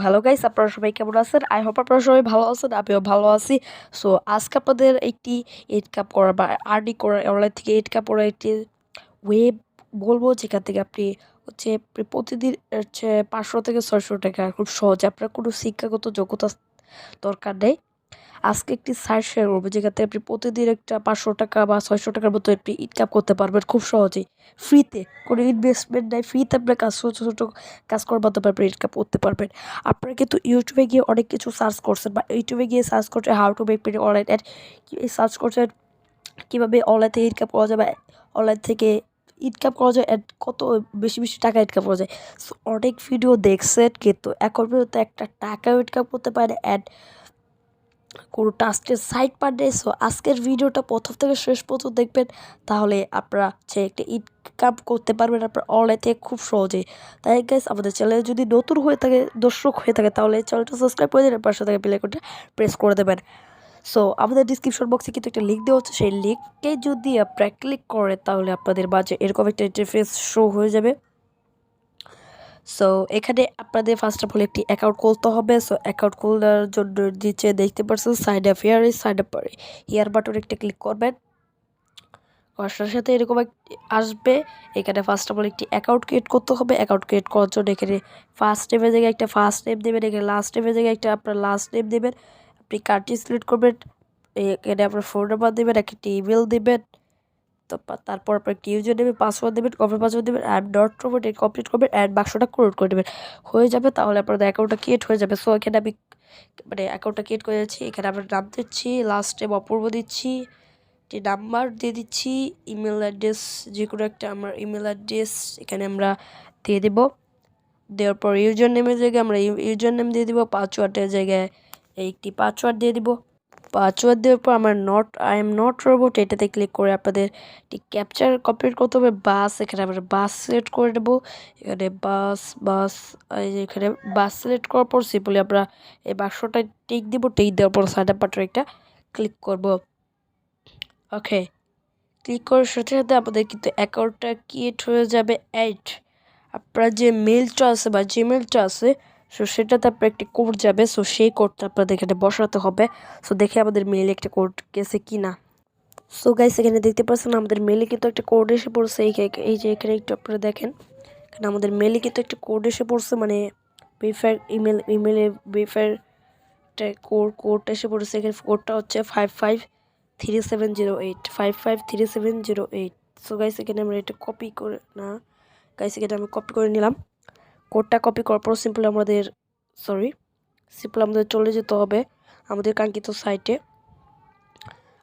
Hello guys, আপনারা সবাই কেমন আছেন? আই হোপ আপনারা সবাই ভালো আছেন, আমিও ভালো আছি। সো আজকে আপনাদের একটি কাপ করা বা আরডি করা, অনলাইন থেকে কাপ করা একটি ওয়েব বলবো, যেখান থেকে আপনি প্রতিদিন 500 থেকে 600 টাকা খুব সহজে, আপনার কোনো শিক্ষাগত যোগ্যতা দরকার নেই। আজকে একটি সাইট শেয়ার করবো, যেখান থেকে আপনি প্রতিদিন একটা 500 টাকা বা 600 টাকার মতো আপনি ইনকাম করতে পারবেন খুব সহজেই, ফ্রিতে, কোনো ইনভেস্টমেন্ট নাই। ফ্রিতে আপনার কাজ, ছোটো ছোটো কাজ করার মাধ্যমে আপনি ইনকাম করতে পারবেন। আপনারা কিন্তু ইউটিউবে গিয়ে অনেক কিছু সার্চ করছেন, বা ইউটিউবে গিয়ে সার্চ করছেন how to make money online add, search করছেন কীভাবে অনলাইন থেকে ইনকাম করা যাবে, অনলাইন থেকে ইনকাম করা যায়, অ্যাড কত বেশি বেশি টাকা ইনকাম করা যায়। সো অনেক ভিডিও দেখছেন, কিন্তু এখন পর্যন্ত একটা টাকাও ইনকাম করতে পারে অ্যাড কোনো টাস্কের সাইট পার নেই। সো আজকের ভিডিওটা প্রথম থেকে শেষ পর্যন্ত দেখবেন, তাহলে আপনারা একটা ইনকাম করতে পারবেন আপনার অনলাইন থেকে খুব সহজেই। তাই গাইস, আমাদের চ্যানেলে যদি নতুন হয়ে থাকে, দর্শক হয়ে থাকে, তাহলে চ্যানেলটা সাবস্ক্রাইব করে দেবেন, পাশে থেকে বেল আইকনটা প্রেস করে দেবেন। সো আমাদের ডিসক্রিপশন বক্সে কিন্তু একটা লিঙ্ক দেওয়া হচ্ছে, সেই লিঙ্কে যদি আপনারা ক্লিক করেন, তাহলে আপনাদের মাঝে এরকম একটা ইন্টারফেস শো হয়ে যাবে। সো এখানে আপনাদের ফার্স্ট অফ অল একটি অ্যাকাউন্ট খুলতে হবে। সো অ্যাকাউন্ট খোলার জন্য নিচে দেখতে পাচ্ছেন sign up here, sign up here button একটা ক্লিক করবেন। করার সাথে এরকম আসবে। এখানে ফার্স্ট অফ অল একটি অ্যাকাউন্ট ক্রিয়েট করতে হবে। অ্যাকাউন্ট ক্রিয়েট করার জন্য এখানে ফার্স্ট নেমের জায়গায় একটা ফার্স্ট নেম দেবেন, এখানে লাস্ট নেমের জায়গায় একটা আপনার লাস্ট নেম দেবেন। আপনি কান্ট্রি সিলেক্ট করবেন, এখানে আপনার ফোন নাম্বার দেবেন, একটা ইমেল দেবেন, তারপর আপনার একটি ইউজার নেবে, পাসওয়ার্ড দেবেন, কপি পাসওয়ার্ড দেবেন, অ্যাড ডট রোবট কমপ্লিট করবেন, অ্যাড বাক্সটা ক্রিয়েট করে দেবেন। হয়ে যাবে, তাহলে আপনাদের অ্যাকাউন্টটা ক্রিয়েট হয়ে যাবে। সো এখানে আমি অ্যাকাউন্টটা ক্রিয়েট করে যাচ্ছি। এখানে আমরা নাম দিচ্ছি, লাস্ট নেম অপূর্ব দিচ্ছি, একটি নাম্বার দিয়ে দিচ্ছি, ইমেল অ্যাড্রেস যে কোনো একটা আমার ইমেল অ্যাড্রেস এখানে আমরা দিয়ে দেবো। দেওয়ার পর ইউজার নেমের জায়গায় আমরা ইউজার নেম দিয়ে দিব, পাসওয়ার্ডের জায়গায় একটি পাসওয়ার্ড দিয়ে দিব। পাসওয়ার্ড দেওয়ার পর আমার আই এম নট রোবট এটাতে ক্লিক করে আপনাদের একটি ক্যাপচার কমপ্লিট করতে হবে। বাস, এখানে আমরা বাস সিলেক্ট করে দেবো। এখানে বাস এখানে বাস সিলেক্ট করার পর সিম্পলি আমরা এই বাক্সটা টিক দিব। টিক দেওয়ার পর সাইন আপ বাটনে একটা ক্লিক করব। ওকে, ক্লিক করার সাথে সাথে আমাদের কিন্তু অ্যাকাউন্টটা ক্রিয়েট হয়ে যাবে। আপনার যে মেলটা আছে বা জিমেলটা আছে, সো সেটাতে আপনার একটি কোড যাবে। সো সেই কোডটা আপনাদের এখানে বসাতে হবে। সো দেখে আমাদের মেইলে একটা কোড গেছে কি না। সো গাইস, এখানে দেখতে পাচ্ছেন আমাদের মেইলে কিন্তু একটা কোড এসে পড়ছে। এই যে এখানে একটু আপনারা দেখেন, এখানে আমাদের মেইলে কিন্তু একটা কোড এসে পড়ছে, মানে ভেরিফাই ইমেলে ভেরিফাই কোড এসে পড়ছে। এখানে কোডটা হচ্ছে 553708 553708। সো গাইস, এখানে আমরা এটা কপি করে এখানে আমি কপি করে নিলাম। কোডটা কপি করার পর সিম্পল আমাদের চলে যেতে হবে আমাদের কাঙ্ক্ষিত সাইটে।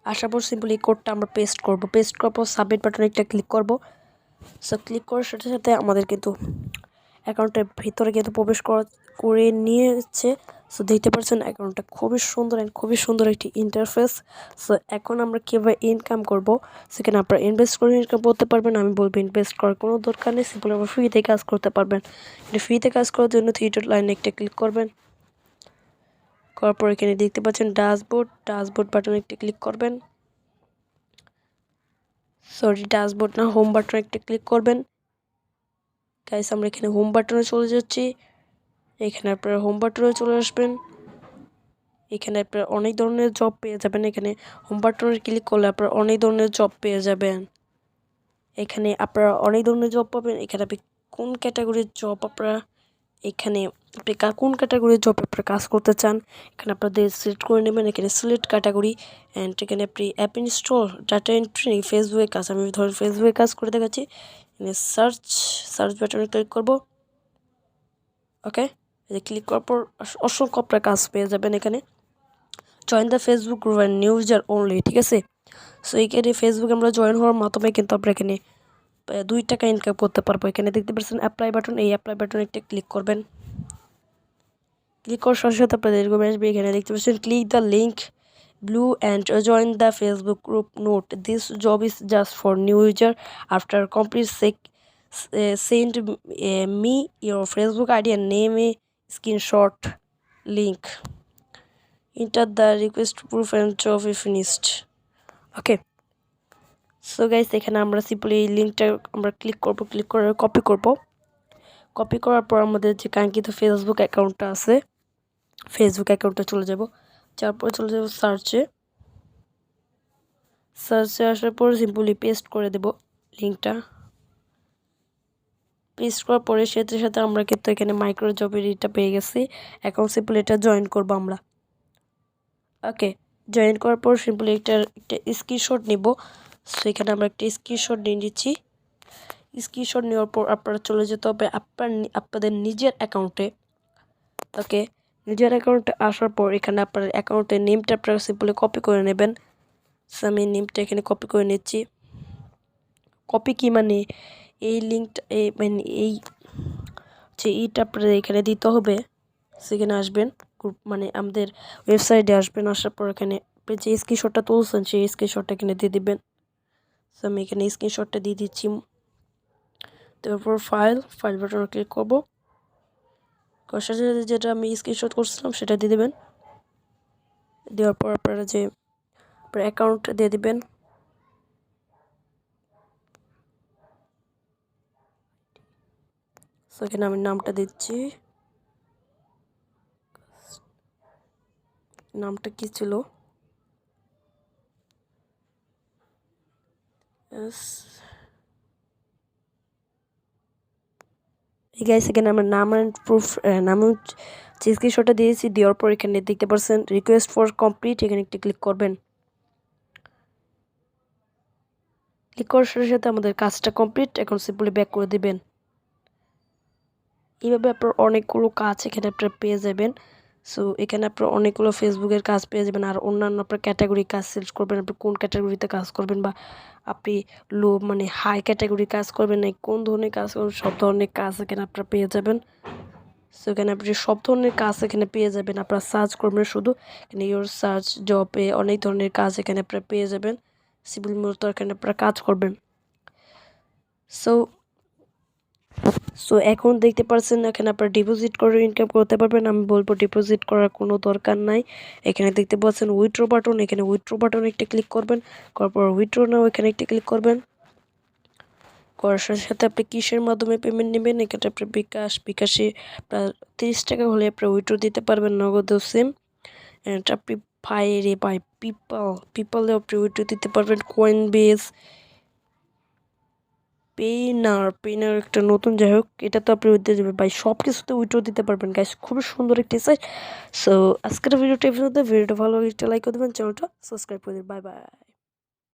আসার পর সিম্পল এই কোডটা আমরা পেস্ট করব। পেস্ট করার পর সাবমিট বাটনে একটা ক্লিক করব। সো ক্লিক করার সাথে সাথে আমাদের কিন্তু অ্যাকাউন্টের ভিতরে কিন্তু প্রবেশ করে নিয়েছে। সো দেখতে পাচ্ছেন অ্যাকাউন্টটা খুবই সুন্দর একটি ইন্টারফেস। সো এখন আমরা কীভাবে ইনকাম করব, সেখানে আপনারা ইনভেস্ট করে ইনকাম করতে পারবেন। আমি বলবো ইনভেস্ট করার কোনো দরকার নেই, সিম্পল আমরা ফ্রিতে কাজ করতে পারবেন। ফ্রিতে কাজ করার জন্য থ্রি ডট লাইনে একটা ক্লিক করবেন। করার পর এখানে দেখতে পাচ্ছেন ড্যাশবোর্ড বাটনে একটা ক্লিক করবেন। ড্যাশবোর্ড না, হোম বাটনে একটা ক্লিক করবেন। গাইস, আমরা এখানে হোম বাটনে চলে যাচ্ছি। এখানে আপনারা হোম বাটনে চলে আসবেন। এখানে আপনারা অনেক ধরনের জব পেয়ে যাবেন। এখানে হোম বাটনে ক্লিক করলে আপনারা অনেক ধরনের জব পেয়ে যাবেন। এখানে আপনারা অনেক ধরনের জব পাবেন। এখানে আপনি কোন ক্যাটাগরির জব কোন ক্যাটাগরির জব আপনারা কাজ করতে চান, এখানে আপনাদের সিলেক্ট করে নেবেন। এখানে সিলেক্ট ক্যাটাগরি অ্যান্ড এখানে আপনি অ্যাপ ইনস্টল, ডাটা এন্ট্রি, ফেসবুকে কাজ। আমি ধরেন ফেসবুকে কাজ করে দেখাচ্ছি। এখানে সার্চ বাটনে ক্লিক করব। ওকে, ক্লিক করার পর অসংখ্য আপনার কাজ পেয়ে যাবেন। এখানে join the Facebook group and new user only, ঠিক আছে। সো এইখানে ফেসবুকে আমরা জয়েন হওয়ার মাধ্যমে কিন্তু আমরা এখানে 2 টাকা ইনকাম করতে পারবো। এখানে দেখতে পাচ্ছেন অ্যাপ্লাই বাটন, এই অ্যাপ্লাই বাটনে একটা ক্লিক করবেন। ক্লিক করার সাথে সাথে আপনাদের এরকম আসবে। এখানে দেখতে পাচ্ছেন click the link blue and join the Facebook group. Note, this job is just for new user. After complete send me your Facebook ID and name, a screenshot link. Enter the request proof and job is finished. Okay, so guys, এখানে আমরা simply এই লিঙ্কটা আমরা click করে copy করব। Copy করার পর আমাদের যে কাঙ্ক্ষিত ফেসবুক অ্যাকাউন্টটা আছে ফেসবুক অ্যাকাউন্টে চলে যাব, তারপর চলে যাব সার্চে আসার পর সিম্পলি পেস্ট করে দেব লিঙ্কটা। পেস্ট করার পরে সাথে সাথে আমরা কিন্তু এখানে মাইক্রো জবের এটা পেয়ে গেছি। এখন সিম্পলি এটা জয়েন করব আমরা। ওকে, জয়েন করার পর সিম্পলি একটা স্ক্রিনশট নিব। সো এখানে আমরা একটা স্ক্রিনশট নিয়ে নিচ্ছি। স্ক্রিনশট নেওয়ার পর আপনারা চলে যেতে হবে আপনাদের নিজের অ্যাকাউন্টে। ওকে, নিজের অ্যাকাউন্টে আসার পর এখানে আপনার অ্যাকাউন্টের নেমটা আপনারা সিম্পলি কপি করে নেবেন। সো আমি নেমটা এখানে কপি করে নিচ্ছি। কপি কি মানে এই লিঙ্কটা মানে এই যে এইটা আপনারা এখানে দিতে হবে। সেখানে আসবেন, গ্রুপ মানে আমাদের ওয়েবসাইটে আসবেন। আসার পর এখানে যে স্ক্রিনশটটা তুলছেন সেই স্ক্রিনশটটা এখানে দিয়ে দিবেন। সো আমি এখানে স্ক্রিনশটটা দিয়ে দিচ্ছি। তারপর ফাইল বাটনে ক্লিক করব। কষার সাথে যেটা আমি স্ক্রিনশট করছিলাম সেটা দিয়ে দেবেন। দেওয়ার পর আপনারা যে অ্যাকাউন্ট দিয়ে দিবেন। সো এখানে আমি নামটা দিচ্ছি। নামটা কি ছিল? গাইস এখানে আমার নাম অ্যান্ড প্রুফ নাম যে স্ক্রিনশটটা দিয়েছি, দেওয়ার পর এখানে দেখতে পাচ্ছেন রিকোয়েস্ট ফর কমপ্লিট, এখানে একটু ক্লিক করবেন। ক্লিক করার সাথে সাথে আমাদের কাজটা কমপ্লিট। এখন সিম্পলি ব্যাক করে দিবেন। এইভাবে আপনার অনেকগুলো কাজ এখানে আপনারা পেয়ে যাবেন। সো এখানে আপনার অনেকগুলো ফেসবুকের কাজ পেয়ে যাবেন। আর অন্যান্য আপনার ক্যাটাগরি কাজ সিলেক্ট করবেন, আপনি কোন ক্যাটাগরিতে কাজ করবেন, বা আপনি লো মানে হাই ক্যাটাগরি কাজ করবেন না কোন ধরনের কাজ করবেন, সব ধরনের কাজ এখানে আপনারা পেয়ে যাবেন। সো এখানে আপনি সব ধরনের কাজ এখানে পেয়ে যাবেন। আপনারা সার্চ করবেন শুধু এখানে ইওর সার্চ জবে অনেক ধরনের কাজ এখানে আপনারা পেয়ে যাবেন। সিভিল মূলত এখানে আপনারা কাজ করবেন। সো এখন দেখতে পাচ্ছেন এখানে আপনারা ডিপোজিট করে ইনকাম করতে পারবেন। আমি বলবো ডিপোজিট করার কোনো দরকার নাই। এখানে দেখতে পাচ্ছেন উইথড্র বাটন, এখানে উইথড্র বাটনে একটা ক্লিক করবেন। করার পর উইথড্র নাও এখানে একটা ক্লিক করবেন। করার সাথে সাথে আপনি কিসের মাধ্যমে পেমেন্ট নেবেন, এখানে আপনি বিকাশে প্রায় 30 টাকা হলে আপনি উইথড্র দিতে পারবেন, নগদেও সেম। এটা আপনি বাই পিপলে আপনি উইথড্র দিতে পারবেন। কয়েন বেস, পেইনার একটা নতুন, যাই হোক এটা তো আপনি উইথড্র দেবেন ভাই, সব কিছুতে উইথড্র দিতে পারবেন গাইস। খুবই সুন্দর একটি সাইট। সো আজকের ভিডিওটা ভালো লাগলে একটা লাইক করে দেবেন, চ্যানেলটা সাবস্ক্রাইব করে দেবেন। Bye bye.